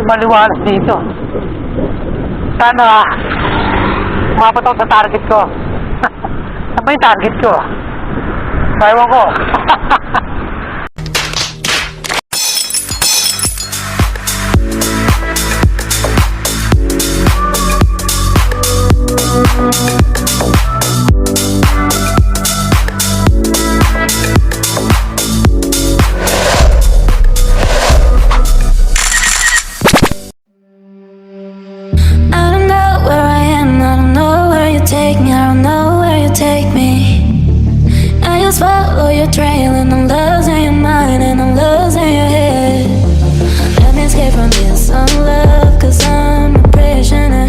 Maliwanag dito. Sana umabot ako sa target ko. Ano ba yung target ko? Ewan ko. Follow your trail and I'm losing your mind and I'm losing your head. Let me escape from this unlove, cause I'm a prisoner.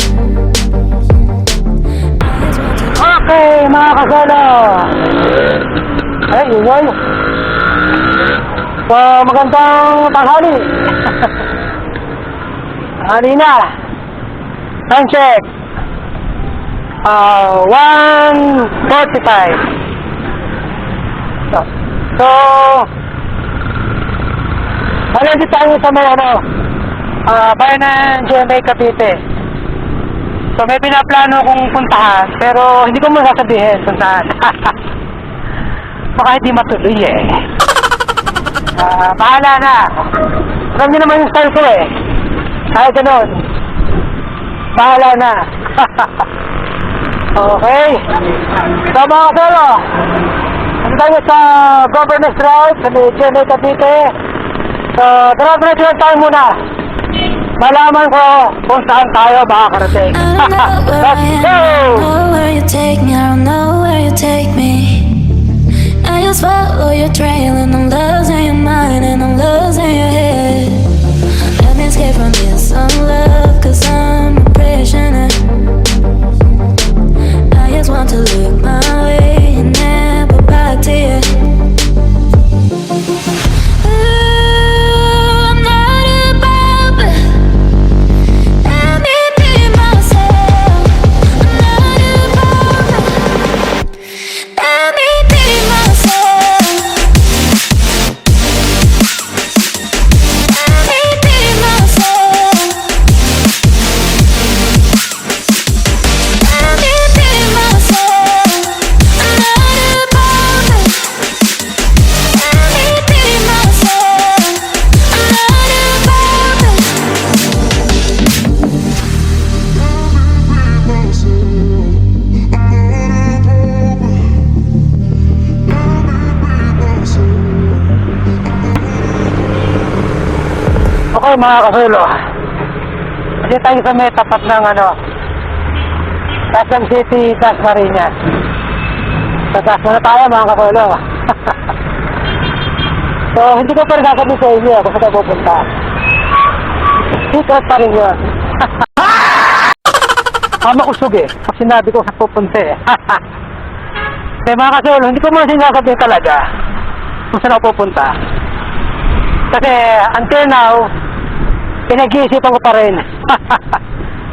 Okay, mga kasolo. Ay, yun. So, magandang tanghali. Tanghali na. Time check. 1:45. So, nandito tayo sa may bayan ng GMA Cavite. So, may pinaplano kong puntahan, pero hindi ko mo sasabihin kung saan. Baka hindi matuloy eh. Bahala na. Alam niyo naman yung style ko eh. Kaya ganun. Bahala na. Okay. So, mga kasolo, tayo sa Governors Road sa GMA Cavite. So, diretso tayo muna. Malaman ko kung saan tayo makakarating. Let's go! I don't know where you take me, I don't know where you take me. I just follow your trail and I'm losing your mind and I'm losing your head. Let me escape from this unlove, cause I'm a prisoner. I just want to look my way and never back to you. I'm not above it. Let me be myself. I'm not above it. Let me be myself. Let me be myself. Let me be myself. I'm not above it. Let me be myself. I'm not above it. Okay, mga kasolo. Kasi tayo sa may tapat ng Quezon City, Dasmariñas. Sa taas muna tayo, mga kasolo. So, hindi ko pa rin sasabihin sa inyo kung saan tayo pupunta. Secret pa rin yun. Makusog eh. Pag sinabi ko sa pupunta eh. Kaya mga kasolo, hindi ko muna sinasabihin talaga kung saan ako pupunta. Kasi until now, pinag-iisipan ko pa rin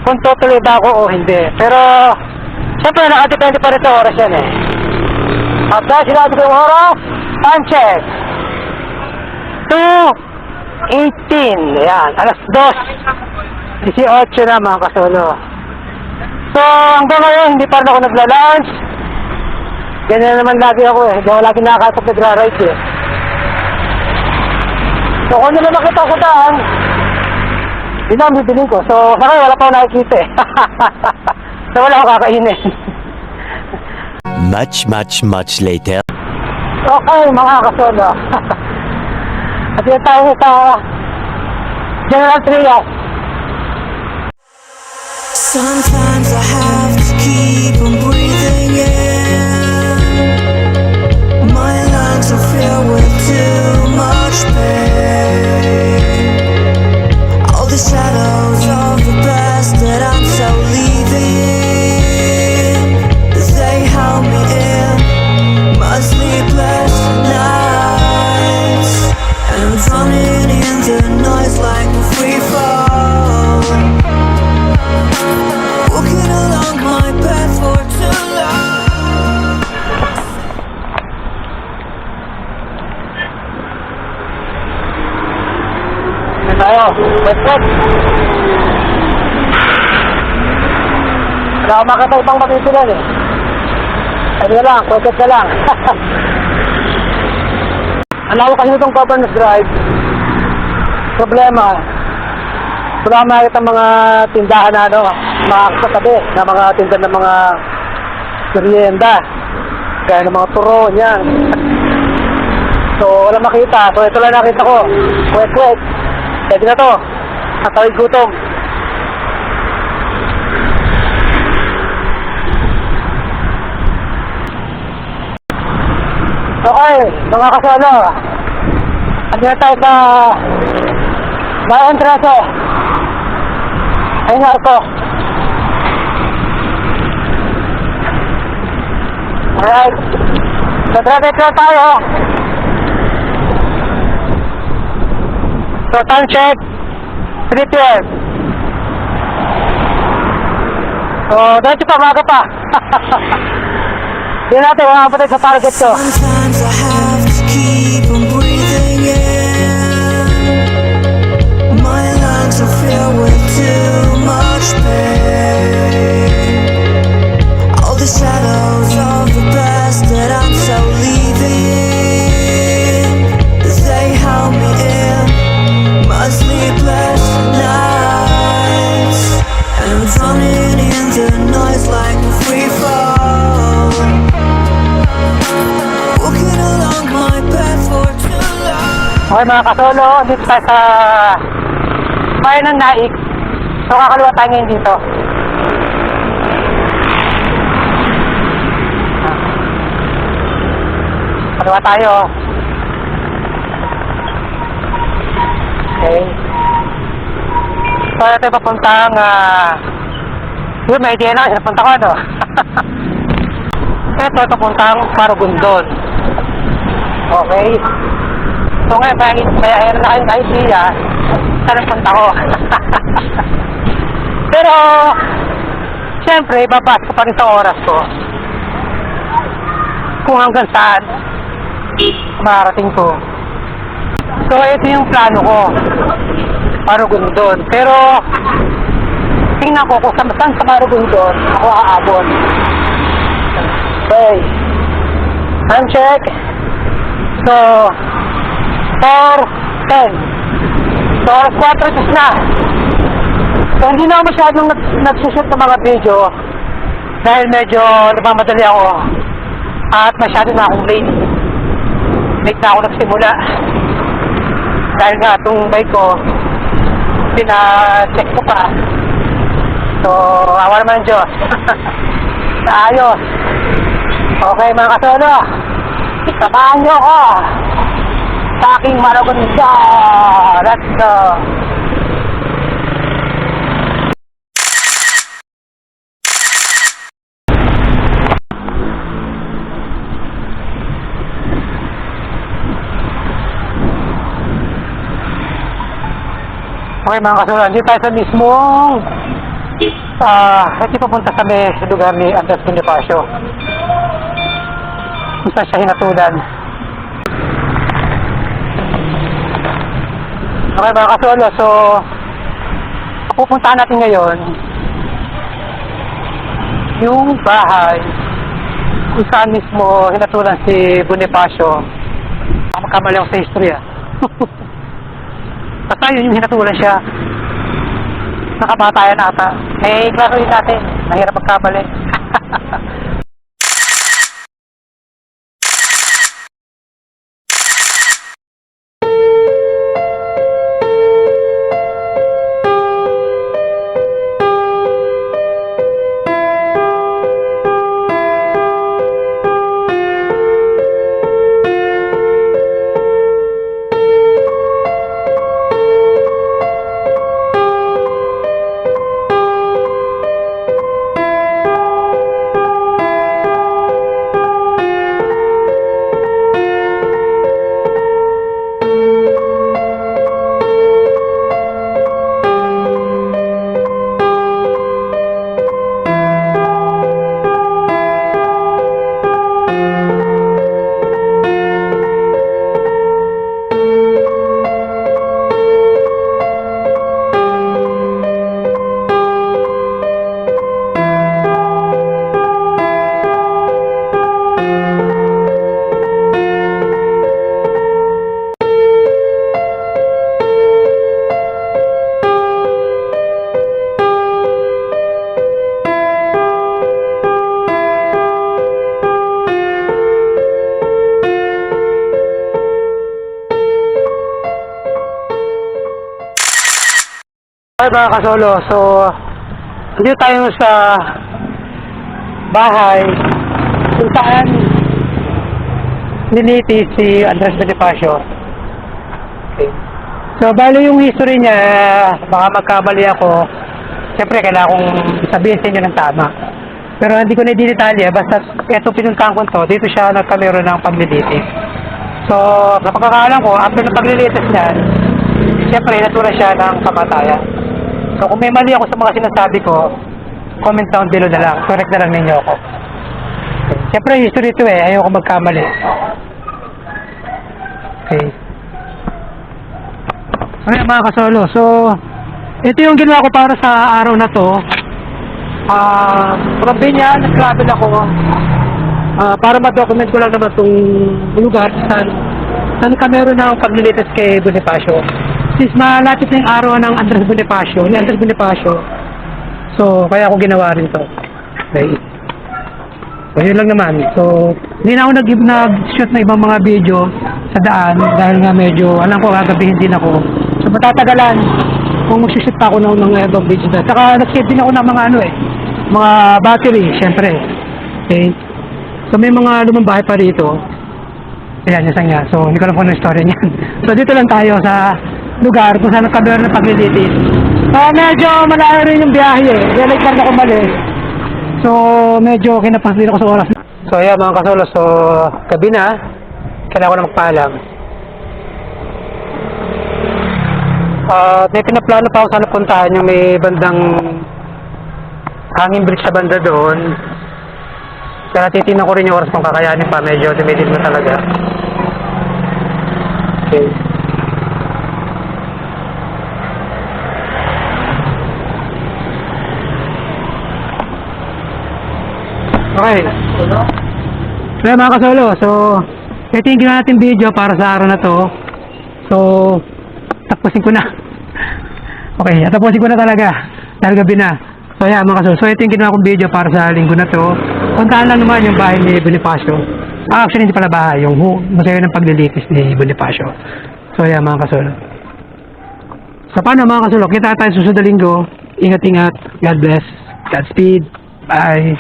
kung tutuloy ba ako o hindi. Pero, siyempre, nakadepende pa rin sa oras yan eh. At dahil sinabi ko yung oras, time check. 2:18. Ayan, alas 2:18 na mga kasolo. So, hanggang ngayon, hindi pa rin ako nagla-lunch. Ganyan naman lagi ako eh. Hindi ako lagi nakakasap nagra-ride eh. So, kung nila nakita ko daan, yun ang bibilin ko. So, saka wala pa ako nakikita eh. So, wala ako kakainin. Much later. Okay, mga kasolo. At yun tayo sa General Trias. Sometimes I have to keep on breathing in. My lungs are filled with too much pain. All the shadows of the past that I'm so leaving, they held me in my sleepless nights. And I'm drowning in the noise like a free fall. Walking along my path for too long. Tayo, wet. Wala akong makita ibang mapipilian eh. Ano na lang, wet na lang. Alam ko kasi itong Governors Drive. Problema, wala akong makita mga tindahan na ano, mga katabi na mga tindahan ng mga merienda. Kaya ng mga turon, yan. So, wala makita. So, ito lang nakita ko. Wet. Pwede na to. Natawid gutom. Okay, mga kasalo. Ano na tayo sa Bayan Traso. Ayun na ito. Alright. Natraffic na tayo. So, time check. 3 p.m. So, dahil pa, maga pa. Hindi natin, wala pa tayo sa target ko. Sometimes I have to keep on breathing in. My lungs are filled with too much pain. All the shadows of the past that I'm so leaving, they held me in my sleepless nights, and I'm drowning in the noise like a free fall. Walking along my path for too long. Okay mga kasolo, dito tayo sa Bayan ng Naik. So kakaliwa tayo ngayon dito. Kaliwa tayo. Okay. So ito yung papuntang yun, may idea na, napunta ko ano. Ito papuntang Marugundon. Okay. So ngayon, may ayan na kayong idea saan punta ko. Pero, siyempre, babas ko pa rin sa oras ko. Kung hanggang saan marating ko. So, ito yung plano ko. Marugundon. Pero, tingnan ko kung saan sa Marugundon ako aabot. Okay. Time check. So, 4:10. So, 4:10 na. So, hindi na ako masyadong nagsushoot ng mga video dahil medyo nagmamadali ako at masyado na akong late. Late na ako nagsimula dahil nga itong bike ko pina-check ko pa. So, awa naman ng Diyos. Ayos. Okay mga kasolo, samahan nyo ako sa aking Marugundon. Let's go. Okay mga kasolo, hindi tayo sa mismong hindi papunta sa may lugar ni Andres Bonifacio. Kung saan siya hinatulan. Okay mga kasolo, so pupuntahan natin ngayon yung bahay kung saan mismo hinatulan si Bonifacio. Magkamali ako sa history basta yun yung hinatulan siya. Nakabatayan ata. Eh, klaro yun natin. Mahirap magkamali. Hi mga kasolo, so dito tayo sa bahay kung saan nilitis si Andres Bonifacio. Okay. So bali yung history niya, baka magkamali ako, siyempre kailangan kong sabihin sa inyo ng tama. Pero hindi ko na dinetalye, basta eto pinuntahan ko to, dito siya nagkamero ng paglilitis. So sa pagkakaalam ko, after ng paglilitis niya, siyempre natura siya ng kamatayan. So kung may mali ako sa mga sinasabi ko, comment down below na lang. Correct na lang ninyo ako. Okay. Siyempre history ito ayoko magkamali. Okay. Okay mga kasolo, so ito yung ginawa ko para sa araw na to. Pagkabi niya, nag-travel ako para ma-document ko lang naman itong lugar saan ka meron ng paglilitis kay Bonifacio. Since malapit na yung araw ng Andres Bonifacio, so kaya ako ginawa rin to. Okay. So yun lang naman. So hindi na ako nag-shoot na ibang mga video sa daan dahil nga medyo alam ko gagabihin din ako. So matatagalan kung mag-shoot pa ako ng ibang video na. Saka nag-save din ako ng mga mga battery, syempre. Okay. So may mga lumang bahay pa rito. Ayan, yung sanya. So hindi ko alam kung ano yung story niyan. So dito lang tayo sa lugar kung saan nagkabihan ng paglilitis. Medyo malayo rin yung biyahe Realize lang ako mali. So medyo kinapansin ako sa oras. So ayan mga kasolo, so gabi na. Kailangan ko na magpaalam. May pinaplano pa ako sana puntahan yung may bandang hanging bridge sa banda doon. Kaya titignan ko rin yung oras kung kakayanin pa. Medyo tumidid na talaga. Okay. Okay. Kaya mga kasolo, so ito yung ginawa natin video para sa araw na to. So tapusin ko na. Okay, tapusin ko na talaga dahil gabi na. So yeah mga kasolo, so ito yung ginawa kong video para sa linggo na to. Puntahan lang naman yung bahay ni Bonifacio. Actually hindi pala bahay, yung masaya ng paglilitis ni Bonifacio. So yeah mga kasolo. So paano mga kasolo, kita tayo susunod na linggo. Ingat-ingat, God bless, Godspeed, bye.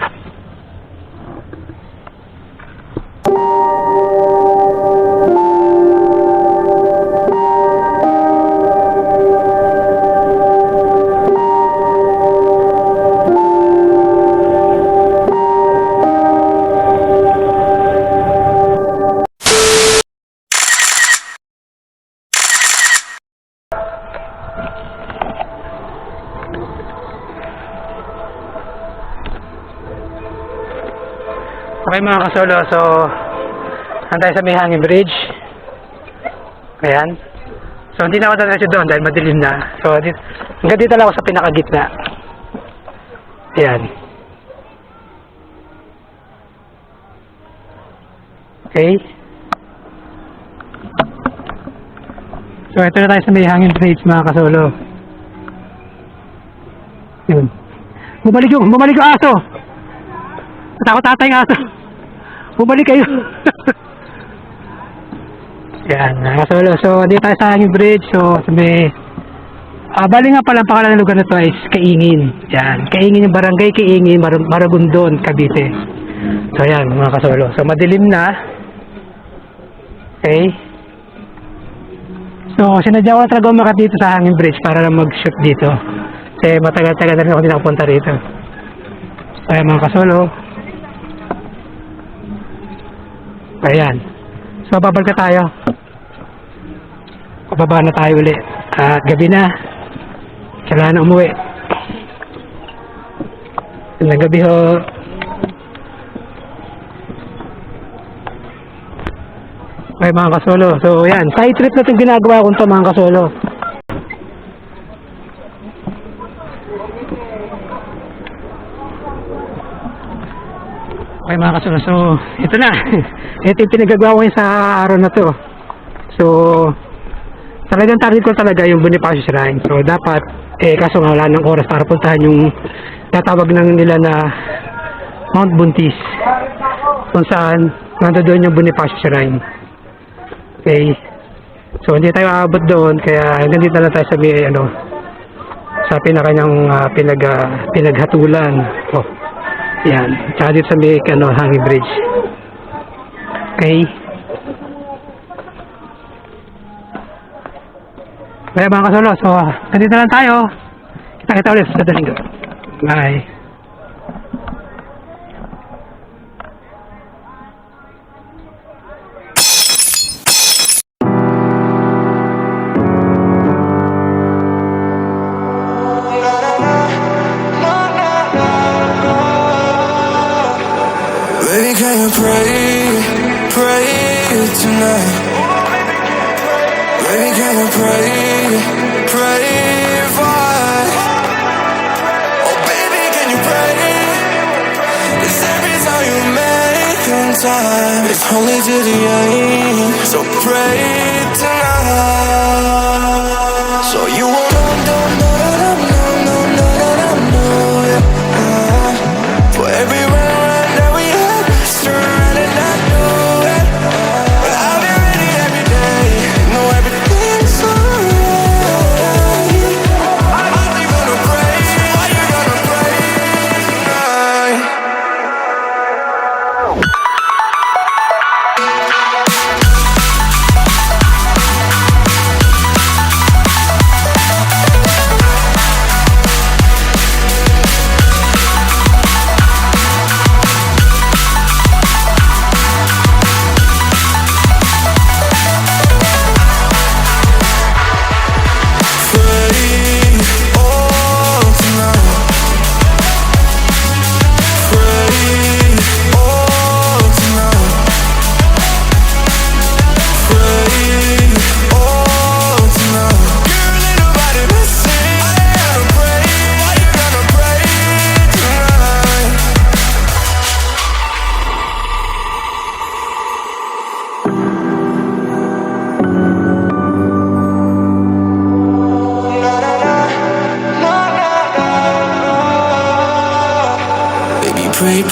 Okay mga kasolo, so hantay sa may hanging bridge. Ayan. So hindi na ako dadalhin doon dahil madilim na. So hanggang dito lang ako sa pinakagitna. Ayan. Okay. So ito na tayo sa may hanging bridge mga kasolo. Yun. Bumalik yung aso. Takot tatay ng aso. Bumalik kayo. Yan, nakasolo. So, dito tayo sa hanging bridge. So, sabi, bali nga pala, pangalan ng lugar na ito is Kaingin. Yan, Kaingin yung barangay Kaingin, Maragondon, Cavite. So, yan, mga kasolo. So, madilim na. Okay. So, sinadya ko talaga umakat dito sa hanging bridge para lang mag-shoot dito. Kasi matagal-tagal na rin ako din nakapunta rito. So, yan, mga kasolo. Ayan. So, babalik na tayo. Pababa na tayo ulit. At gabi na. Kailangan na umuwi. Ng gabi ho. Okay mga kasolo. So, ayan. Side trip na itong ginagawa ko ito mga kasolo. Okay mga kasolo, so ito na. Ito yung pinagagawa ko sa araw na to. So talagang target ko talaga yung Bonifacio Shrine. So dapat, kaso nga wala ng oras para puntahan yung tatawag ng nila na Mount Buntis, kung saan nandoon yung Bonifacio Shrine. Okay. So hindi tayo aabot doon, kaya nandito na lang tayo sa may sa pinakanyang pinaghatulan. Oh, yan. Tsaka dito sa may hanging bridge. Okay. Kaya mga kasolo, so nandito lang tayo. Kita-kita ulit sa linggo. Bye. Baby, can you pray tonight? Baby, can you pray for? Oh, baby, can you pray? 'Cause every time you make time, it's only to the end. So pray tonight. So you won't for every run that we had, turn and I know it. But I'll be ready every day, know everything's alright. Are you gonna pray? Are you gonna pray tonight?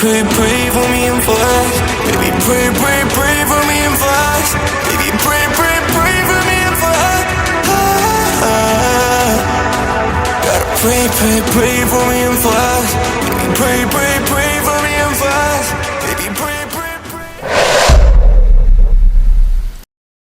Pray for me and fast. Baby, pray for me and fast. Baby, pray for me and fast. Gotta pray for me and fast. Baby, pray